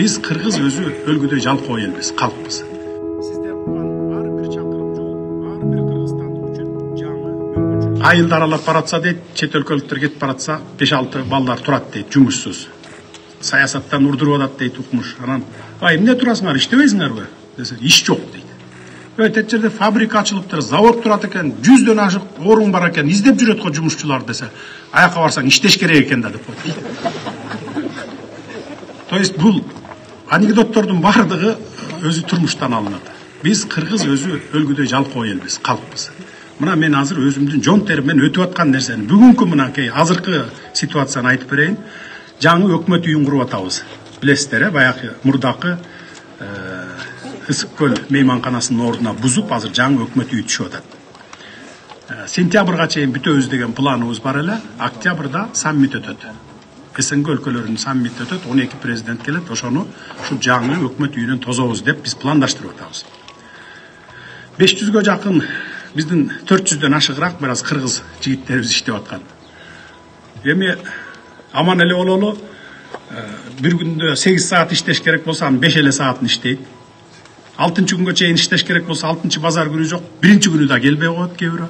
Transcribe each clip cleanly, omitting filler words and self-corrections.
Биз кыргыз өзү өлгүдөй жалкоо элбиз, калкпыз. Сиздер курган ар бир чакырым жол, ар бир кыргызстандык үчүн жаңы мүмкүнчүлүк. Айылды аралап баратса дейт, чет өлкөлүктөр кетип баратса 5-6 балдар турат дейт, жумушсуз. Саясаттан урдуруп атат дейт укмуш. Анан, эмне турасыңар, иштебейсиңерби? Десе, иш жок дейт. Тет жерде фабрика ачылыптыр, завод турат экен, 100дөн ашык орун бар экен, издеп жүрөт го жумушчулар десе, аяка барсаң иштеш керек экен да деп коет. То есть бул анекдоттордун бардыгы өзү турмуштан алынат. Биз кыргыз өзү өлгүдөй жалкоо элбиз, калкпыз. Мына мен азыр өзүмдүн жон териммен өтүп аткан нерсени, бүгүнкү мынакей азыркы ситуацияны айтып берейин. Жаңы өкмөт үйүн куруп атабыз. Билесиздер, баягы мурдакы Ысык көл мейманканасынын ордуна бузуп, азыр жаңы өкмөт үй түшүп атат. Сентябрга чейин бүтөбүз деген планыбыз бар эле. Октябрда саммит өтөт. СНГ өлкөлөрүнүн саммити өтөт, 12 президент келет, ошону ушу жаңы өкмөт үйүнөн тозобуз деп биз пландаштырып атабыз. 500гө жакын биздин 400дөн ашыгыраак бир аз кыргыз жигиттерибиз иштеп аткан. Эми аман эле бололу, бир күндө 8 саат иштеш керек болсо, 5 эле саатын иштейт. 6-чы күнгө чейин иштеш керек болсо, 6-чы базар күнү жок, 1-чи күнү да келбей коет кээ бирөө.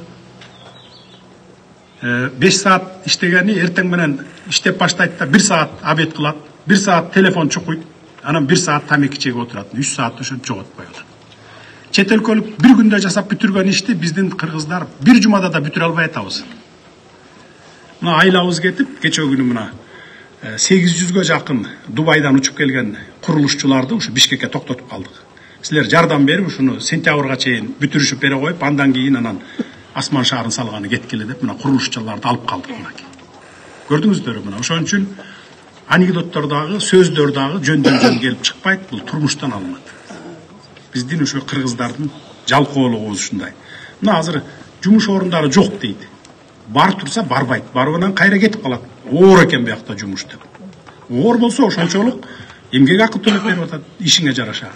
5 саат иштегени эртең менен иштеп баштайт да 1 саат обед кылат, 1 саат телефон чукуйт, анан 1 саат тамеки чегип отурат, 3 саат ошентип жоготпой атат. Чет өлкөлүк бир күндө жасап бүтүргөн ишти биздин кыргыздар бир жумада да бүтүрө албай атабыз. Мына айлабыз кетип, кече күнү мына 800гө жакын Дубайдан учуп келген курулушчуларды ушу Бишкекке токтотуп калдык. Силер жардам берип, ушуну сентябрга чейин бүтүрүшүп бере коюп, андан кийин анан асман шаарын салганы кеткиле деп мына курулушчуларды алып калдык мынакей. Көрдүңүздөрбү мына ошон үчүн анекдоттор дагы, сөздөр дагы жөндөн келип чыкпайт, бул турмуштан алынат. Биздин ошо кыргыздардын жалкоолугубуз ушундай. Мына азыр жумуш орундары жок дейт. Бар турса барбайт, барыбынан кайра кетип калат. Оор экен буякта жумуш деп. Оор болсо ошончолук эмгек акы төлөп берип атат, ишиңе жараша.